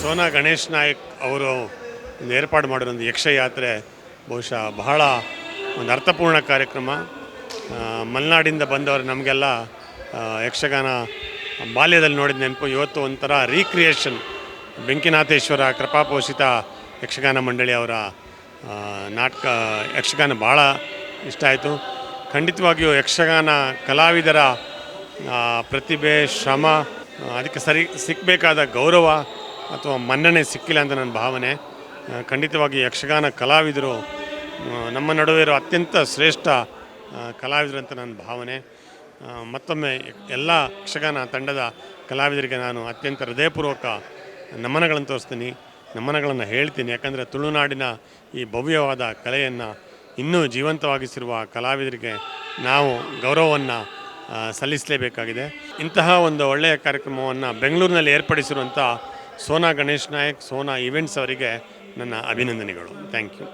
ಸೋನಾ ಗಣೇಶ್ ನಾಯಕ್ ಅವರು ಒಂದು ಏರ್ಪಾಡು ಮಾಡಿರೋ ಒಂದು ಯಕ್ಷಯಾತ್ರೆ ಬಹುಶಃ ಬಹಳ ಒಂದು ಅರ್ಥಪೂರ್ಣ ಕಾರ್ಯಕ್ರಮ. ಮಲೆನಾಡಿಂದ ಬಂದವರು ನಮಗೆಲ್ಲ ಯಕ್ಷಗಾನ ಬಾಲ್ಯದಲ್ಲಿ ನೋಡಿದ ನೆನಪು. ಇವತ್ತು ಒಂಥರ ರೀಕ್ರಿಯೇಷನ್. ಬೆಂಕಿನಾಥೇಶ್ವರ ಕೃಪಾಪೋಷಿತ ಯಕ್ಷಗಾನ ಮಂಡಳಿ ಅವರ ನಾಟಕ ಯಕ್ಷಗಾನ ಭಾಳ ಇಷ್ಟ ಆಯಿತು. ಖಂಡಿತವಾಗಿಯೂ ಯಕ್ಷಗಾನ ಕಲಾವಿದರ ಪ್ರತಿಭೆ, ಶ್ರಮ, ಅದಕ್ಕೆ ಸಿಕ್ಕಬೇಕಾದ ಗೌರವ ಅಥವಾ ಮನ್ನಣೆ ಸಿಕ್ಕಿಲ್ಲ ಅಂತ ನನ್ನ ಭಾವನೆ. ಖಂಡಿತವಾಗಿ ಯಕ್ಷಗಾನ ಕಲಾವಿದರು ನಮ್ಮ ನಡುವೆ ಇರೋ ಅತ್ಯಂತ ಶ್ರೇಷ್ಠ ಕಲಾವಿದರು ಅಂತ ನನ್ನ ಭಾವನೆ. ಮತ್ತೊಮ್ಮೆ ಎಲ್ಲ ಯಕ್ಷಗಾನ ತಂಡದ ಕಲಾವಿದರಿಗೆ ನಾನು ಅತ್ಯಂತ ಹೃದಯಪೂರ್ವಕ ನಮನಗಳನ್ನು ತೋರಿಸ್ತೀನಿ, ನಮನಗಳನ್ನು ಹೇಳ್ತೀನಿ. ಯಾಕಂದರೆ ತುಳುನಾಡಿನ ಈ ಭವ್ಯವಾದ ಕಲೆಯನ್ನು ಇನ್ನೂ ಜೀವಂತವಾಗಿಸಿರುವ ಕಲಾವಿದರಿಗೆ ನಾವು ಗೌರವವನ್ನು ಸಲ್ಲಿಸಲೇಬೇಕಾಗಿದೆ. ಇಂತಹ ಒಂದು ಒಳ್ಳೆಯ ಕಾರ್ಯಕ್ರಮವನ್ನು ಬೆಂಗಳೂರಿನಲ್ಲಿ ಏರ್ಪಡಿಸಿರುವಂಥ ಸೋನಾ ಗಣೇಶ್ ನಾಯಕ್, ಸೋನಾ ಈವೆಂಟ್ಸ್ ಅವರಿಗೆ ನನ್ನ ಅಭಿನಂದನೆಗಳು. Thank you.